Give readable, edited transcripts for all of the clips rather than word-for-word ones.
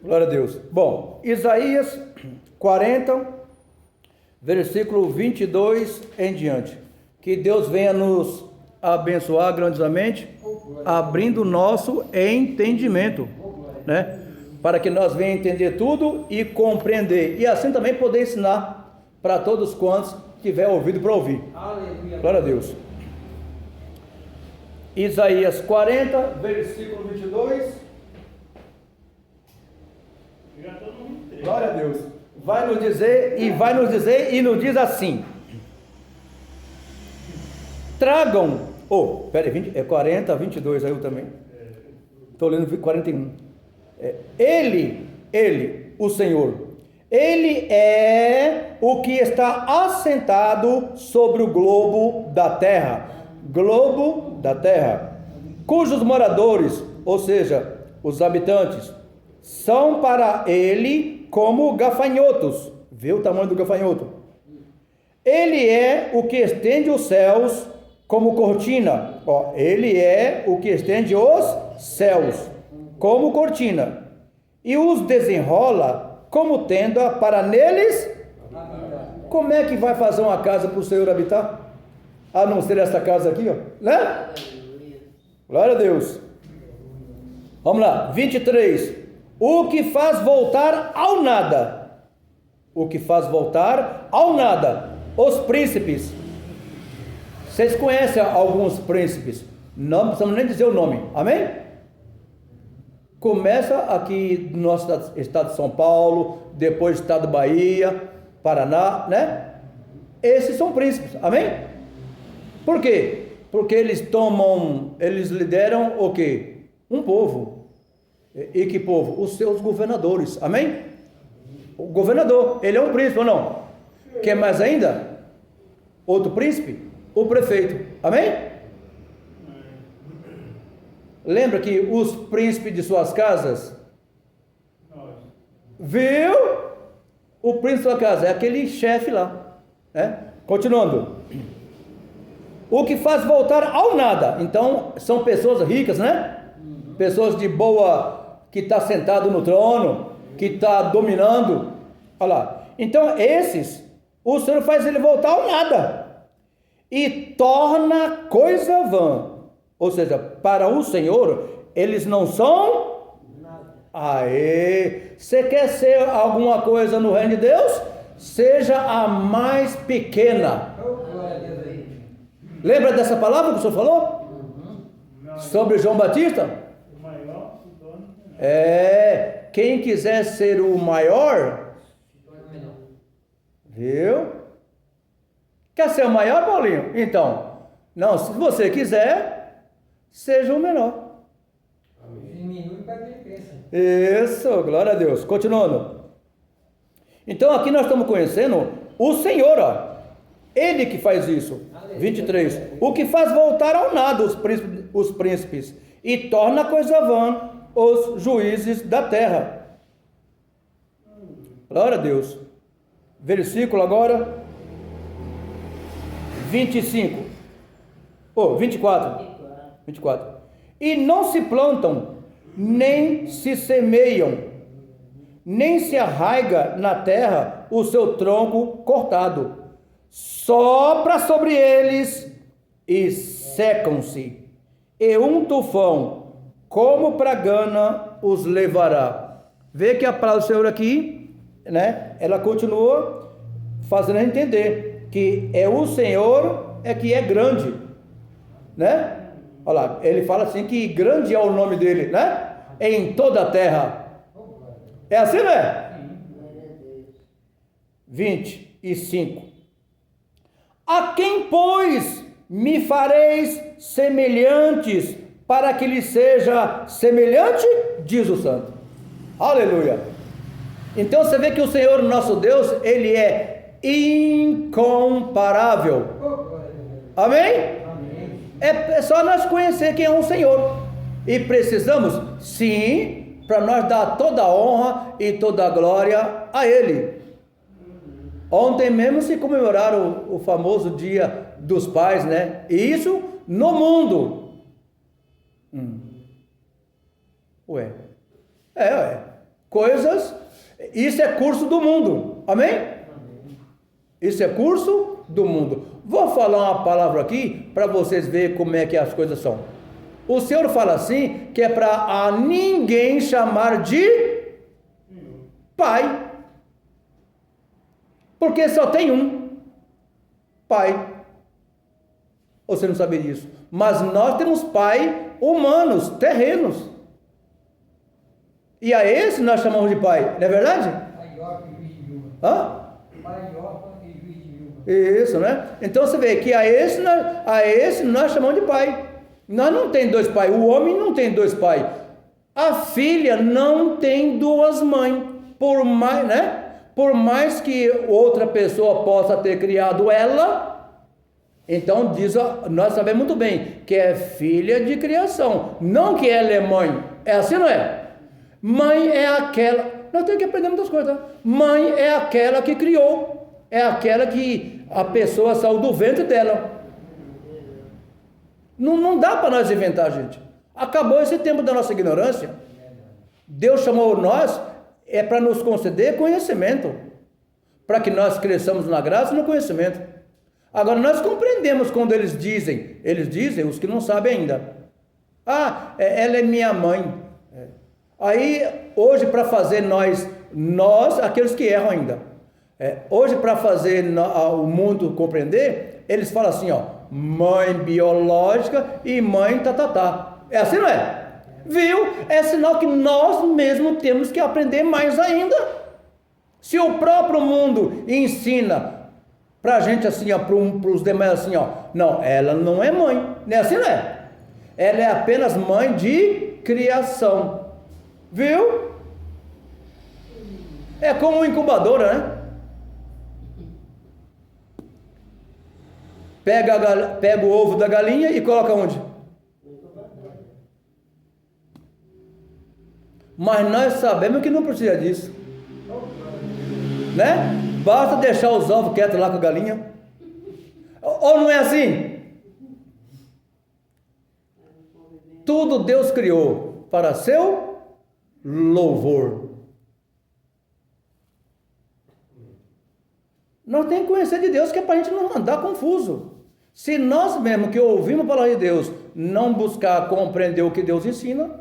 Glória a Deus. Bom, Isaías 40, versículo 22 em diante. Que Deus venha nos abençoar grandiosamente, abrindo o nosso entendimento, né? Para que nós venhamos entender tudo e compreender. E assim também poder ensinar para todos quantos tiver ouvido para ouvir. Aleluia. Glória a Deus. Isaías 40, versículo 22. Glória a Deus. Vai nos dizer e nos diz assim: tragam, peraí, é 40, 22 aí eu também. Estou lendo 41. Ele, o Senhor, Ele é o que está assentado sobre o globo da terra, cujos moradores, ou seja, os habitantes, são para Ele como gafanhotos. Vê o tamanho do gafanhoto. Ele é o que estende os céus como cortina. Ele é o que estende os céus como cortina e os desenrola como tenda para neles. Como é que vai fazer uma casa para o Senhor habitar? A não ser essa casa aqui, né? Glória a Deus. Vamos lá, 23. O que faz voltar ao nada. Os príncipes. Vocês conhecem alguns príncipes? Não precisamos nem dizer o nome. Amém? Começa aqui no nosso estado de São Paulo, depois estado da Bahia, Paraná, né? Esses são príncipes. Amém? Por quê? Porque eles lideram o quê? Um povo. E que povo? Os seus governadores. Amém? O governador, ele é um príncipe ou não? Quer mais ainda? Outro príncipe? O prefeito. Amém? Lembra que os príncipes de suas casas? Viu? O príncipe da casa é aquele chefe lá, né? Continuando. O que faz voltar ao nada. Então, são pessoas ricas, né? Pessoas de boa, que está sentado no trono, que está dominando. Olha lá. Então, esses, o Senhor faz ele voltar ao nada. E torna coisa vã. Ou seja, para o Senhor, eles não são nada. Aê! Você quer ser alguma coisa no reino de Deus? Seja a mais pequena. Lembra dessa palavra que o Senhor falou? Sobre João Batista? Quem quiser ser o maior, viu? Quer ser o maior, Paulinho? Então, não, se você quiser, seja o menor. Diminui para quem pensa. Isso, glória a Deus. Continuando. Então, aqui nós estamos conhecendo o Senhor, Ele que faz isso. 23. O que faz voltar ao nada os príncipes e torna coisa vã os juízes da terra. Glória a Deus. Versículo agora 25. 24. E não se plantam, nem se semeiam, nem se arraiga na terra o seu tronco cortado. Sopra sobre eles e secam-se, e um tufão, como pragana, os levará. Vê que a palavra do Senhor aqui, né? Ela continua fazendo a gente entender que é o Senhor que é grande, né? Olha lá, ele fala assim que grande é o nome dele, né? Em toda a terra. É assim, né? 25. A quem, pois, me fareis semelhantes, para que lhe seja semelhante? Diz o santo. Aleluia. Então você vê que o Senhor nosso Deus, Ele é incomparável. Amém? É só nós conhecer quem é o Senhor. E precisamos, sim, para nós dar toda a honra e toda a glória a Ele. Ontem mesmo se comemoraram o famoso Dia dos Pais, né? E isso no mundo. Ué. coisas. Isso é curso do mundo. Amém? Isso é curso do mundo. Vou falar uma palavra aqui para vocês verem como é que as coisas são. O Senhor fala assim, que é para a ninguém chamar de pai. Porque só tem um pai. Você não sabia disso. Mas nós temos pai humanos, terrenos. E a esse nós chamamos de pai, não é verdade? Hã? Isso, né? Então você vê que a esse nós chamamos de pai. Nós não tem dois pais. O homem não tem dois pais. A filha não tem duas mães. Por mais, né? Por mais que outra pessoa possa ter criado ela, então nós sabemos muito bem que é filha de criação, não que ela é mãe. É assim, não é? Mãe é aquela. Nós temos que aprender muitas coisas. Tá? Mãe é aquela que criou, é aquela que a pessoa saiu do ventre dela. Não dá para nós inventar, gente. Acabou esse tempo da nossa ignorância. Deus chamou nós para nos conceder conhecimento, para que nós cresçamos na graça e no conhecimento. Agora nós compreendemos quando eles dizem, os que não sabem ainda, ela é minha mãe. Aí hoje para fazer nós aqueles que erram ainda, hoje para fazer o mundo compreender, eles falam assim, mãe biológica e mãe tatatá. É assim, não é? Viu? É sinal que nós mesmos temos que aprender mais ainda. Se o próprio mundo ensina pra gente assim, para os demais assim, não, ela não é mãe, não é assim, não é? Ela é apenas mãe de criação. Viu? É como uma incubadora, né? Pega o ovo da galinha e coloca onde? Mas nós sabemos que não precisa disso, né? Basta deixar os ovos quietos lá com a galinha. Ou não é assim? Tudo Deus criou para seu louvor. Nós temos que conhecer de Deus, que é para a gente não andar confuso. Se nós mesmo que ouvimos a palavra de Deus não buscar compreender o que Deus ensina,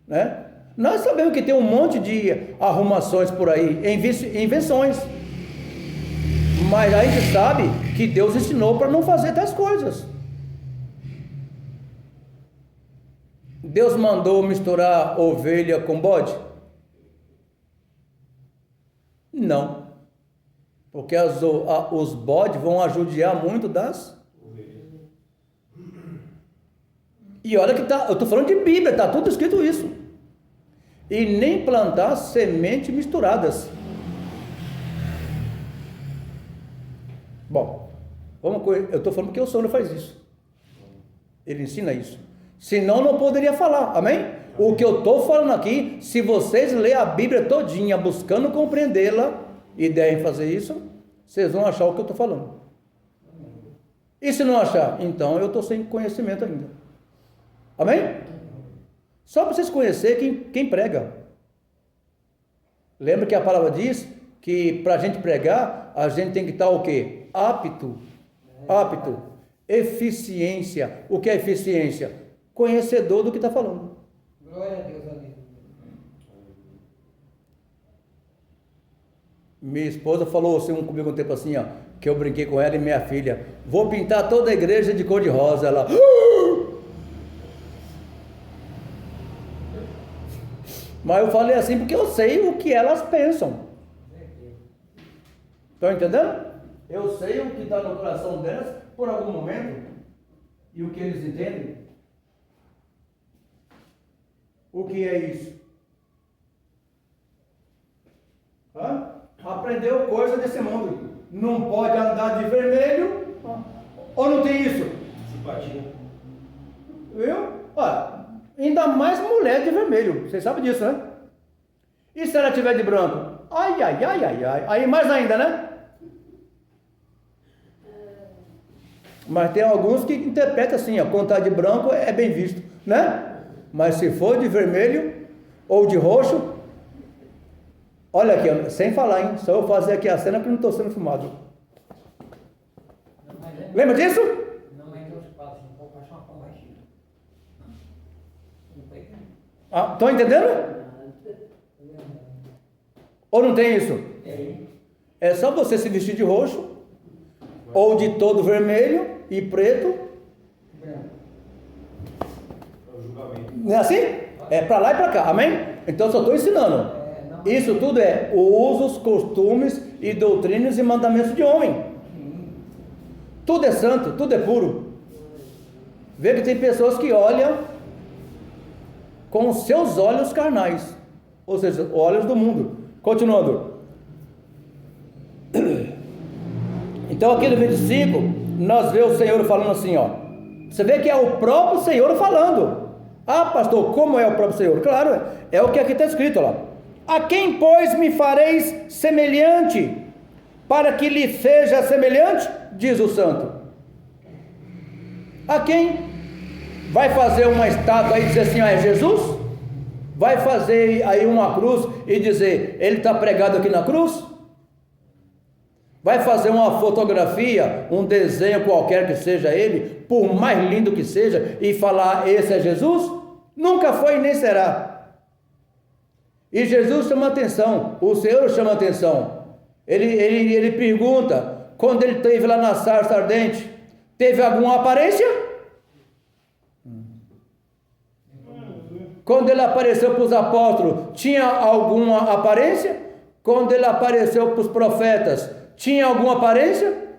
né? Nós sabemos que tem um monte de arrumações por aí, invenções, mas a gente sabe que Deus ensinou para não fazer tais coisas. Deus mandou misturar ovelha com bode? Não, porque os bodes vão ajudiar muito das ovelhas. E olha que eu estou falando de Bíblia, está tudo escrito isso. E nem plantar sementes misturadas. Bom, eu estou falando que o Senhor faz isso. Ele ensina isso. Senão não poderia falar, amém? O que eu estou falando aqui, se vocês lerem a Bíblia todinha, buscando compreendê-la, e derem fazer isso, vocês vão achar o que eu estou falando. E se não achar, então eu estou sem conhecimento ainda. Amém? Só para vocês conhecerem quem prega. Lembra que a palavra diz que para a gente pregar, a gente tem que estar o quê? Apto. Eficiência. O que é eficiência? Conhecedor do que está falando. Glória a Deus, aleluia. Minha esposa falou assim comigo um tempo assim, que eu brinquei com ela e minha filha, vou pintar toda a igreja de cor de rosa. Ela... Mas eu falei assim porque eu sei o que elas pensam. Estão entendendo? Eu sei o que está no coração delas por algum momento e o que eles entendem. O que é isso? Aprendeu coisa desse mundo. Não pode andar de vermelho. Ou não tem isso? Simpatia. Viu? Ainda mais mulher de vermelho. Vocês sabem disso, né? E se ela tiver de branco? Ai. Aí mais ainda, né? Mas tem alguns que interpretam assim, quando está de branco é bem visto, né? Mas se for de vermelho ou de roxo, Olha aqui, sem falar, hein? Só eu fazer aqui a cena que não estou sendo filmado. Lembra disso? Não é que os passos, não pode passar uma palma baixinha. Estão entendendo? Ou não tem isso? É só você se vestir de roxo, ou de todo vermelho e preto. Não é assim? É para lá e para cá, amém? Então eu só estou ensinando. Isso tudo é usos, costumes e doutrinas e mandamentos de homem. Tudo é santo, tudo é puro. Vê que tem pessoas que olham com os seus olhos carnais, ou seja, olhos do mundo. Continuando. Então aqui no 25, nós vemos o Senhor falando assim, ó. Você vê que é o próprio Senhor falando. Ah, pastor, como é o próprio Senhor? Claro, é o que aqui está escrito lá. A quem, pois, me fareis semelhante, para que lhe seja semelhante? Diz o santo. A quem? Vai fazer uma estátua e dizer assim, é Jesus? Vai fazer aí uma cruz e dizer, ele está pregado aqui na cruz? Vai fazer uma fotografia, um desenho qualquer que seja ele, por mais lindo que seja, e falar, esse é Jesus? Nunca foi e nem será. E Jesus chama atenção, o Senhor chama atenção. Ele pergunta, quando ele esteve lá na sarça ardente, teve alguma aparência? Quando ele apareceu para os apóstolos, tinha alguma aparência? Quando ele apareceu para os profetas, tinha alguma aparência?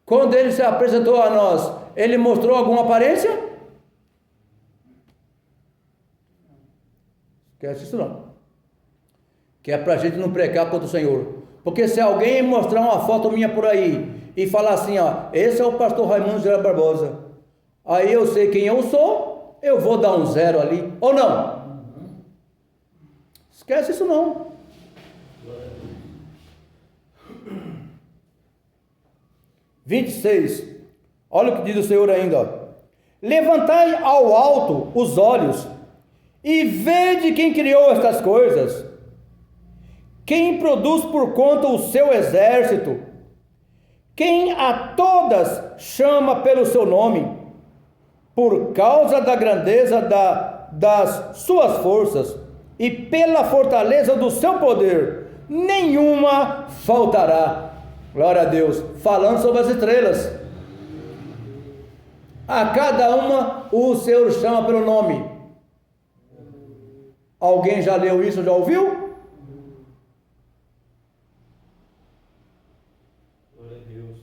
Quando ele se apresentou a nós, ele mostrou alguma aparência? Esquece isso não. Que é para a gente não pregar contra o Senhor. Porque se alguém mostrar uma foto minha por aí e falar assim, ó, esse é o pastor Raimundo Geraldo Barbosa, aí eu sei quem eu sou, eu vou dar um 0 ali, ou não? Esquece isso não. (26) Olha o que diz o Senhor ainda, ó. Levantai ao alto os olhos e vede quem criou estas coisas, quem produz por conta o seu exército, quem a todas chama pelo seu nome, por causa da grandeza das suas forças e pela fortaleza do seu poder, nenhuma faltará. Glória a Deus. Falando sobre as estrelas, a cada uma o Senhor chama pelo nome. Alguém já leu isso, já ouviu? Glória a Deus.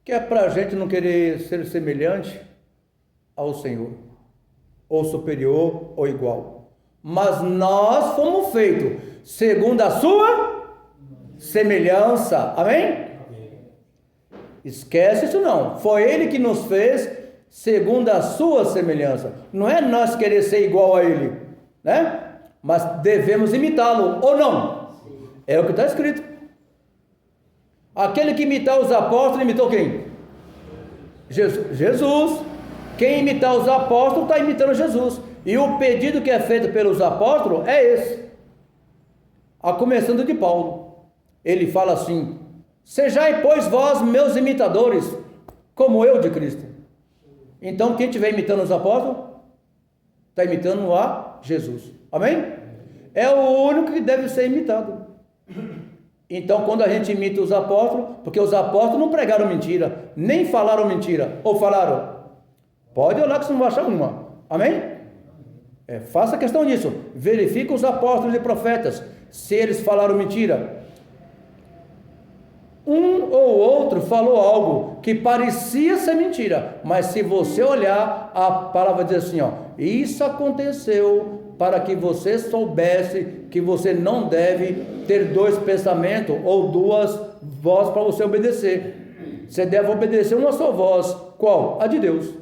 Que é para a gente não querer ser semelhante ao Senhor, ou superior, ou igual. Mas nós fomos feitos segundo a sua semelhança. Amém? Esquece isso não. Foi Ele que nos fez segundo a sua semelhança. Não é nós querer ser igual a Ele, né? Mas devemos imitá-lo, ou não? É o que está escrito. Aquele que imitar os apóstolos, imitou quem? Jesus. Quem imitar os apóstolos está imitando Jesus. E o pedido que é feito pelos apóstolos é esse. A começando de Paulo. Ele fala assim: sejai, pois, vós meus imitadores, como eu de Cristo. Então, quem estiver imitando os apóstolos, está imitando a Jesus. Amém? É o único que deve ser imitado. Então, quando a gente imita os apóstolos, porque os apóstolos não pregaram mentira, nem falaram mentira, ou falaram? Pode olhar que você não vai achar uma. Amém? Faça questão disso. Verifique os apóstolos e profetas, se eles falaram mentira. Um ou outro falou algo que parecia ser mentira, mas se você olhar, a palavra diz assim, ó, isso aconteceu para que você soubesse que você não deve ter dois pensamentos ou duas vozes para você obedecer. Você deve obedecer uma só voz. Qual? A de Deus.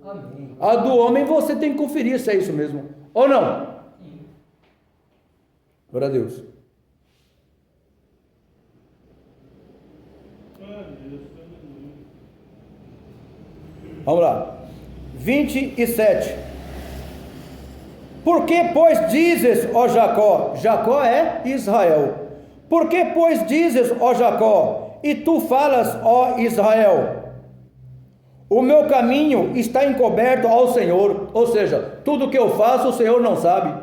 Amém. A do homem você tem que conferir se é isso mesmo, ou não? Glória a Deus. Vamos lá. 27. Por que, pois, dizes, ó Jacó? Jacó é Israel. Por que, pois, dizes, ó Jacó? E tu falas, ó Israel? O meu caminho está encoberto ao Senhor. Ou seja, tudo que eu faço, o Senhor não sabe.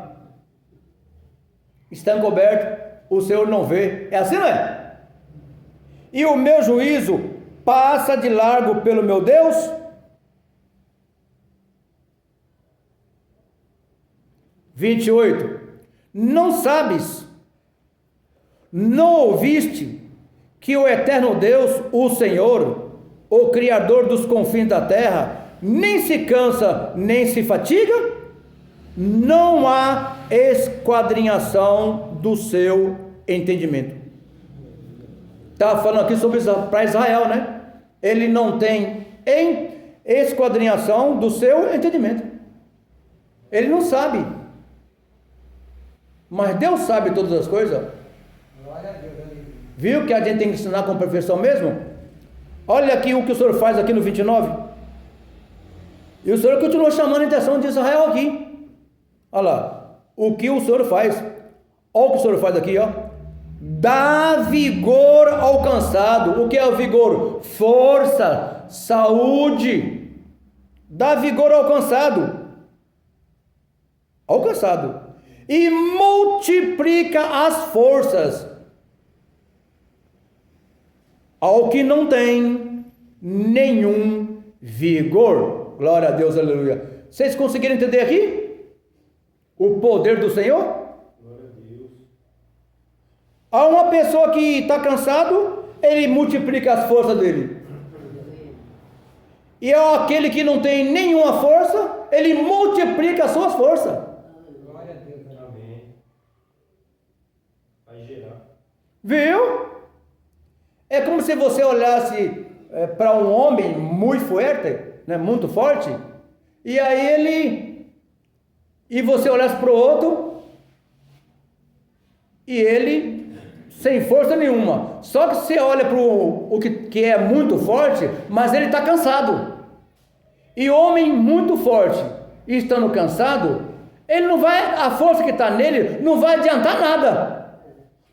Está encoberto, o Senhor não vê. É assim, não é? E o meu juízo passa de largo pelo meu Deus? 28. Não sabes, não ouviste que o eterno Deus, o Senhor, o Criador dos confins da terra, nem se cansa, nem se fatiga? Não há esquadrinhação do seu entendimento. Estava falando aqui sobre para Israel, né? Ele não tem esquadrinhação do seu entendimento. Ele não sabe. Mas Deus sabe todas as coisas. Viu que a gente tem que ensinar com perfeição mesmo? Olha aqui o que o Senhor faz aqui no 29. E o Senhor continua chamando a atenção de Israel aqui. Olha lá, o que o Senhor faz. Olha o que o Senhor faz aqui, ó. Dá vigor ao cansado. O que é o vigor? Força, saúde. Dá vigor ao cansado. Ao cansado. E multiplica as forças ao que não tem nenhum vigor. Glória a Deus, aleluia. Vocês conseguiram entender aqui? O poder do Senhor? Glória a Deus. Há uma pessoa que está cansado, ele multiplica as forças dele. E há aquele que não tem nenhuma força, ele multiplica as suas forças. Glória a Deus. Amém. Vai gerar. Viu? É como se você olhasse para um homem muito forte, né, muito forte, e aí e você olhasse para o outro, e ele sem força nenhuma. Só que você olha para o que é muito forte, mas ele está cansado. E homem muito forte, e estando cansado, ele não vai, a força que está nele não vai adiantar nada,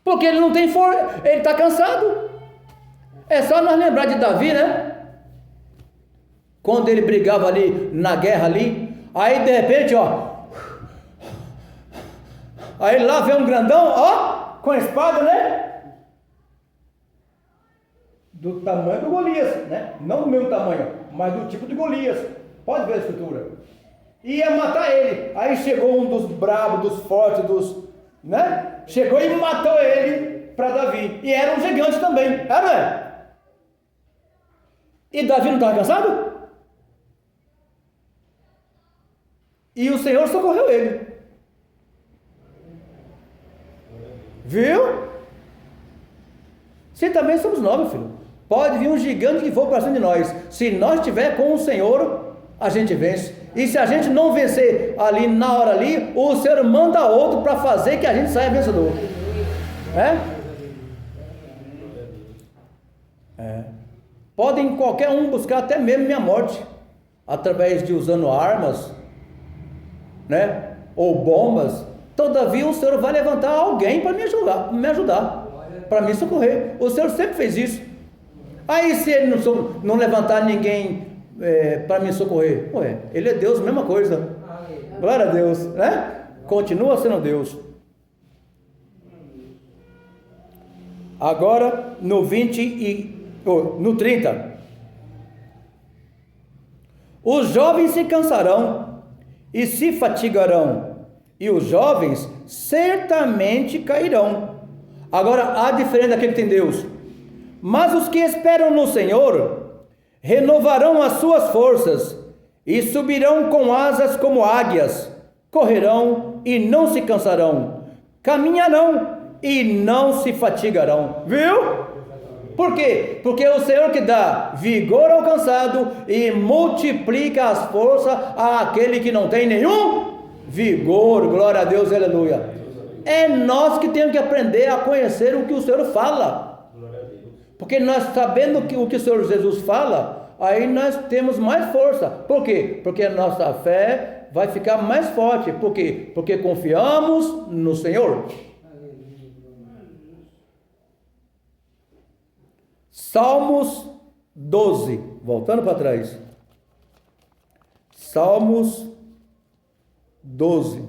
porque ele não tem força, ele está cansado. É só nós lembrar de Davi, né? Quando ele brigava ali na guerra ali, aí de repente, ó, aí lá vem um grandão, ó, com a espada, né? Do tamanho do Golias, né? Não do mesmo tamanho, mas do tipo de Golias. Pode ver a escritura. Ia matar ele. Aí chegou um dos bravos, dos fortes, né? Chegou e matou ele para Davi. E era um gigante também, era, não é? E Davi não estava cansado? E o Senhor socorreu ele. Viu? Se também somos nós, meu filho. Pode vir um gigante que for para cima de nós. Se nós estiver com o Senhor, a gente vence. E se a gente não vencer ali na hora ali, o Senhor manda outro para fazer que a gente saia vencedor. Podem qualquer um buscar até mesmo minha morte, através de usando armas, né? Ou bombas. Todavia o Senhor vai levantar alguém para me ajudar, para me socorrer. O Senhor sempre fez isso. Aí se ele não levantar ninguém para me socorrer, ele é Deus, mesma coisa. Glória a Deus, né? Continua sendo Deus. Agora no 30. Os jovens se cansarão e se fatigarão, e os jovens certamente cairão. Agora há diferença daquele que tem Deus. Mas os que esperam no Senhor renovarão as suas forças e subirão com asas como águias, correrão e não se cansarão, caminharão e não se fatigarão. Viu? Por quê? Porque é o Senhor que dá vigor ao cansado e multiplica as forças àquele que não tem nenhum vigor. Glória a Deus, aleluia. É nós que temos que aprender a conhecer o que o Senhor fala. Porque nós sabendo o que o Senhor Jesus fala, aí nós temos mais força. Por quê? Porque a nossa fé vai ficar mais forte. Por quê? Porque confiamos no Senhor. Salmos 12, voltando para trás. Salmos 12.